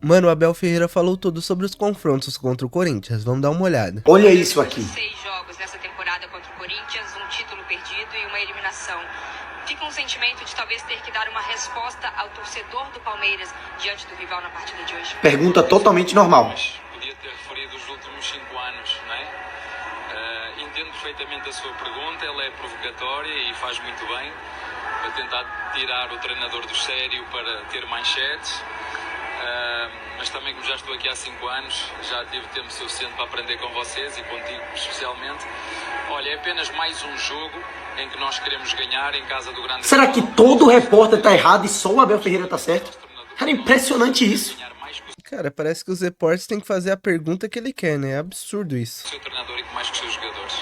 Mano, o Abel Ferreira falou tudo sobre os confrontos contra o Corinthians. Vamos dar uma olhada. Olha isso aqui. 6 jogos nessa temporada contra o Corinthians, um título perdido e uma eliminação. Fica um sentimento de talvez ter que dar uma resposta ao torcedor do Palmeiras diante do rival na partida de hoje. Pergunta totalmente normal. Podia ter referido os últimos 5 anos, não é? Entendo perfeitamente a sua pergunta, ela é provocatória e faz muito bem para tentar tirar o treinador do sério para ter manchetes. Mas também, como já estou aqui há 5 anos, já tive tempo suficiente para aprender com vocês e contigo especialmente. Olha, é apenas mais um jogo em que nós queremos ganhar em casa do grande... Será que todo repórter tá errado e só o Abel Ferreira tá certo? Cara, impressionante isso. Cara, parece que os repórteres têm que fazer a pergunta que ele quer, né? É absurdo isso. O seu treinador e mais que os seus jogadores.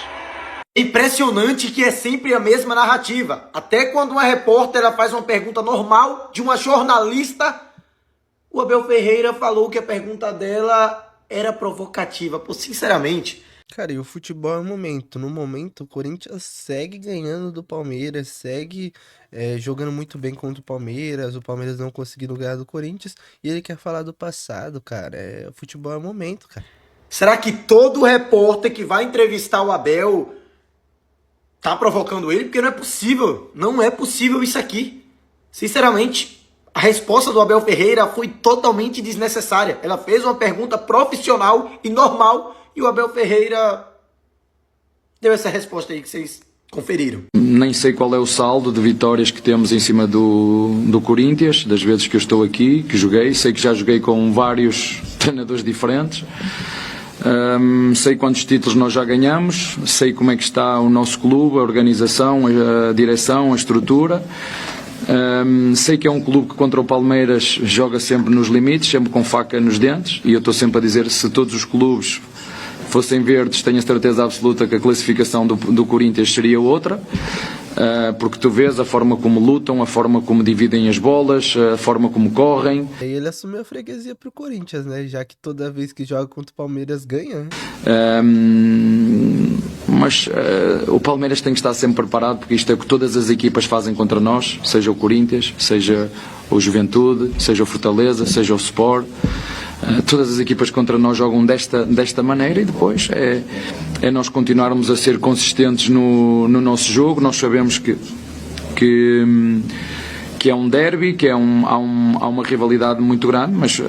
Impressionante que é sempre a mesma narrativa. Até quando uma repórter ela faz uma pergunta normal de uma jornalista, o Abel Ferreira falou que a pergunta dela era provocativa. Pô, sinceramente... Cara, e o futebol é o momento. No momento, o Corinthians segue ganhando do Palmeiras, segue jogando muito bem contra o Palmeiras não conseguindo ganhar do Corinthians, e ele quer falar do passado, cara. O futebol é o momento, cara. Será que todo repórter que vai entrevistar o Abel tá provocando ele? Porque não é possível. Não é possível isso aqui. Sinceramente, a resposta do Abel Ferreira foi totalmente desnecessária. Ela fez uma pergunta profissional e normal e o Abel Ferreira deu essa resposta aí que vocês conferiram. Nem sei qual é o saldo de vitórias que temos em cima do Corinthians, das vezes que eu estou aqui, que joguei. Sei que já joguei com vários treinadores diferentes. Sei quantos títulos nós já ganhamos, sei como é que está o nosso clube, a organização, a direção, a estrutura. Sei que é um clube que contra o Palmeiras joga sempre nos limites, sempre com faca nos dentes, e eu estou sempre a dizer, se todos os clubes fossem verdes, tenho a certeza absoluta que a classificação do Corinthians seria outra, porque tu vês a forma como lutam, a forma como dividem as bolas, a forma como correm. Aí ele assumiu a freguesia pro Corinthians, né? Já que toda vez que joga contra o Palmeiras ganha, né? Mas o Palmeiras tem que estar sempre preparado, porque isto é o que todas as equipas fazem contra nós, seja o Corinthians, seja o Juventude, seja o Fortaleza, seja o Sport. Todas as equipas contra nós jogam desta maneira, e depois é nós continuarmos a ser consistentes no nosso jogo. Nós sabemos que é um derby, que há uma rivalidade muito grande, mas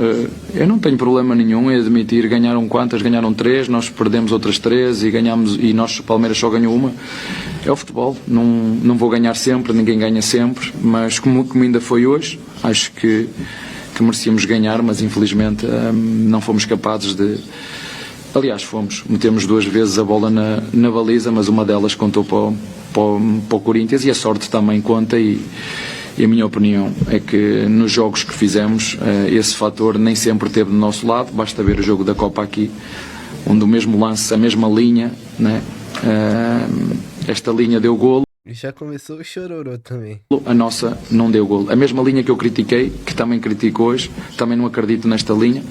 eu não tenho problema nenhum em admitir, ganharam quantas? Ganharam 3, nós perdemos outras 3 e ganhamos, e nós, o Palmeiras só ganhou uma. É o futebol, não vou ganhar sempre, ninguém ganha sempre, mas como ainda foi hoje, acho que merecíamos ganhar, mas infelizmente não fomos capazes de... Aliás, metemos 2 vezes a bola na baliza, mas uma delas contou para o Corinthians, e a sorte também conta, e a minha opinião é que nos jogos que fizemos esse fator nem sempre esteve do nosso lado. Basta ver o jogo da Copa aqui, onde o mesmo lance, a mesma linha, né? Esta linha deu golo. E já começou o chororô também. A nossa não deu golo. A mesma linha que eu critiquei, que também critico hoje, também não acredito nesta linha.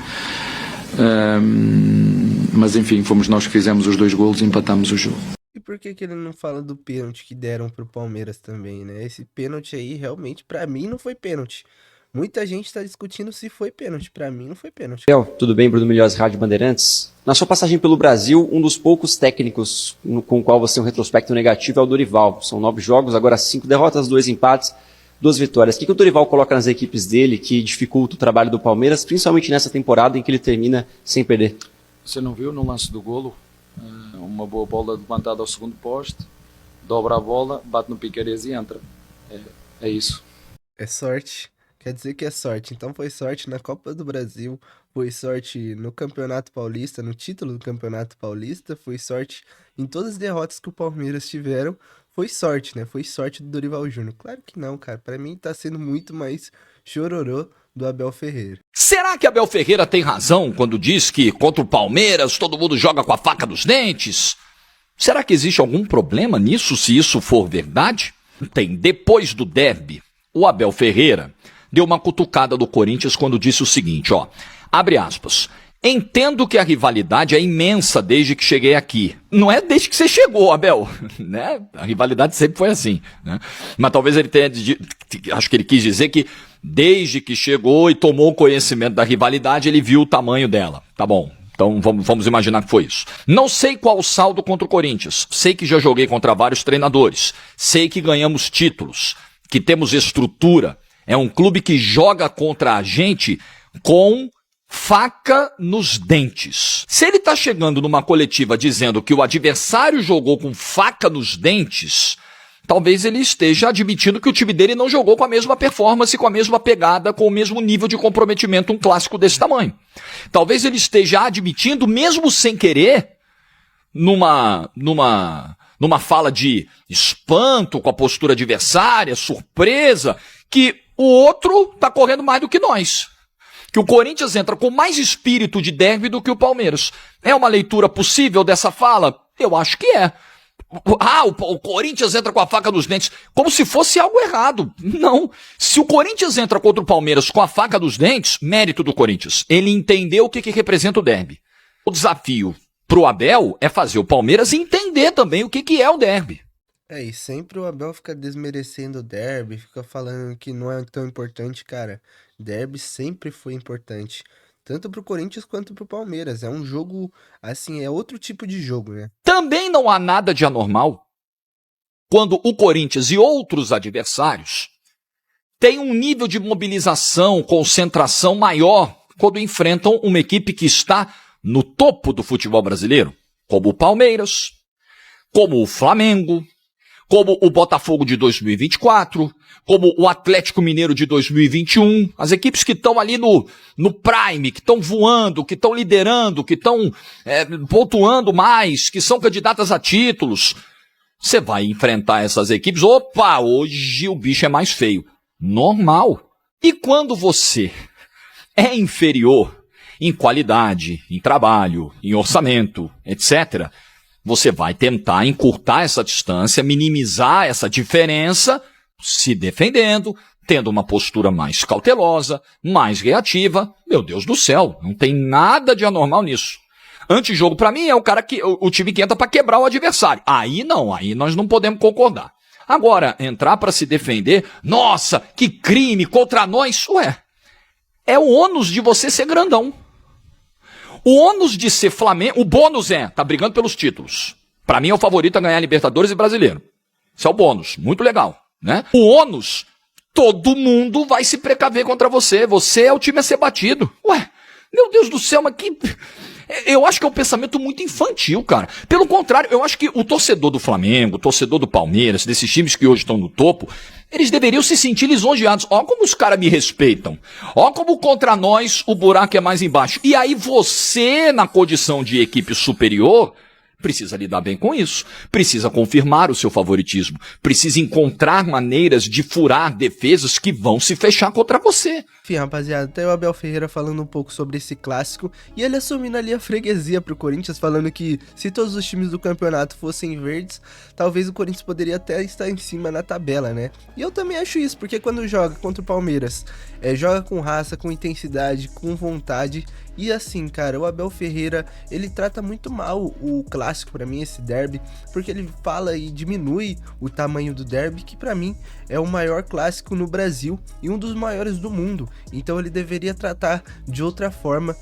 Mas enfim, fomos nós que fizemos os 2 golos e empatamos o jogo. E por que ele não fala do pênalti que deram pro Palmeiras também, né? Esse pênalti aí, realmente, pra mim, não foi pênalti. Muita gente tá discutindo se foi pênalti. Pra mim, não foi pênalti. Tudo bem, Bruno Milhões, Rádio Bandeirantes? Na sua passagem pelo Brasil, um dos poucos técnicos com o qual você tem um retrospecto negativo é o Dorival. São 9 jogos, agora 5 derrotas, 2 empates, 2 vitórias. O que o Dorival coloca nas equipes dele que dificulta o trabalho do Palmeiras, principalmente nessa temporada em que ele termina sem perder? Você não viu no lance do golo? Uma boa bola levantada ao segundo poste, dobra a bola, bate no Piquerez e entra. É isso. É sorte. Quer dizer que é sorte. Então foi sorte na Copa do Brasil, foi sorte no Campeonato Paulista, no título do Campeonato Paulista, foi sorte em todas as derrotas que o Palmeiras tiveram. Foi sorte, né? Foi sorte do Dorival Júnior. Claro que não, cara. Pra mim tá sendo muito mais chororô do Abel Ferreira. Será que Abel Ferreira tem razão quando diz que contra o Palmeiras todo mundo joga com a faca nos dentes? Será que existe algum problema nisso, se isso for verdade? Depois do derby, o Abel Ferreira deu uma cutucada do Corinthians quando disse o seguinte, abre aspas, Entendo que a rivalidade é imensa desde que cheguei aqui. Não é desde que você chegou, Abel, né? A rivalidade sempre foi assim, né? Mas talvez ele tenha, acho que ele quis dizer que desde que chegou e tomou conhecimento da rivalidade, ele viu o tamanho dela. Tá bom, então vamos imaginar que foi isso. Não sei qual o saldo contra o Corinthians. Sei que já joguei contra vários treinadores. Sei que ganhamos títulos, que temos estrutura. É um clube que joga contra a gente com faca nos dentes. Se ele tá chegando numa coletiva dizendo que o adversário jogou com faca nos dentes, talvez ele esteja admitindo que o time dele não jogou com a mesma performance, com a mesma pegada, com o mesmo nível de comprometimento um clássico desse tamanho. Talvez ele esteja admitindo, mesmo sem querer, numa fala de espanto com a postura adversária, surpresa, que o outro tá correndo mais do que nós. Que o Corinthians entra com mais espírito de derby do que o Palmeiras. É uma leitura possível dessa fala? Eu acho que é. O Corinthians entra com a faca nos dentes, como se fosse algo errado. Não. Se o Corinthians entra contra o Palmeiras com a faca nos dentes, mérito do Corinthians. Ele entendeu o que representa o derby. O desafio pro Abel é fazer o Palmeiras entender também o que é o derby. E sempre o Abel fica desmerecendo o derby, fica falando que não é tão importante, cara. Derby sempre foi importante, tanto pro Corinthians quanto pro Palmeiras. É um jogo, assim, é outro tipo de jogo, né? Também não há nada de anormal quando o Corinthians e outros adversários têm um nível de mobilização, concentração maior quando enfrentam uma equipe que está no topo do futebol brasileiro, como o Palmeiras, como o Flamengo, como o Botafogo de 2024, como o Atlético Mineiro de 2021, as equipes que estão ali no prime, que estão voando, que estão liderando, que estão pontuando mais, que são candidatas a títulos. Você vai enfrentar essas equipes, opa, hoje o bicho é mais feio. Normal. E quando você é inferior em qualidade, em trabalho, em orçamento, etc., você vai tentar encurtar essa distância, minimizar essa diferença, se defendendo, tendo uma postura mais cautelosa, mais reativa. Meu Deus do céu, não tem nada de anormal nisso. Antijogo, pra mim, é o time que entra pra quebrar o adversário. Aí não, aí nós não podemos concordar. Agora, entrar pra se defender, nossa, que crime contra nós, é o ônus de você ser grandão. O ônus de ser Flamengo, o bônus tá brigando pelos títulos. Pra mim é o favorito a ganhar Libertadores e Brasileiro. Isso é o bônus, muito legal, né? O ônus, todo mundo vai se precaver contra você. Você é o time a ser batido. Meu Deus do céu, mas que... Eu acho que é um pensamento muito infantil, cara. Pelo contrário, eu acho que o torcedor do Flamengo, o torcedor do Palmeiras, desses times que hoje estão no topo, eles deveriam se sentir lisonjeados. Ó como os caras me respeitam. Ó como contra nós o buraco é mais embaixo. E aí você, na condição de equipe superior, precisa lidar bem com isso. Precisa confirmar o seu favoritismo. Precisa encontrar maneiras de furar defesas que vão se fechar contra você. Enfim, rapaziada, até o Abel Ferreira falando um pouco sobre esse clássico e ele assumindo ali a freguesia pro Corinthians, falando que se todos os times do campeonato fossem verdes, talvez o Corinthians poderia até estar em cima na tabela, né? E eu também acho isso, porque quando joga contra o Palmeiras, joga com raça, com intensidade, com vontade. E assim, cara, o Abel Ferreira, ele trata muito mal o clássico, pra mim, esse derby, porque ele fala e diminui o tamanho do derby, que pra mim é o maior clássico no Brasil e um dos maiores do mundo. Então ele deveria tratar de outra forma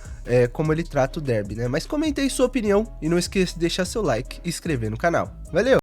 como ele trata o derby, né? Mas comente aí sua opinião e não esqueça de deixar seu like e inscrever no canal. Valeu!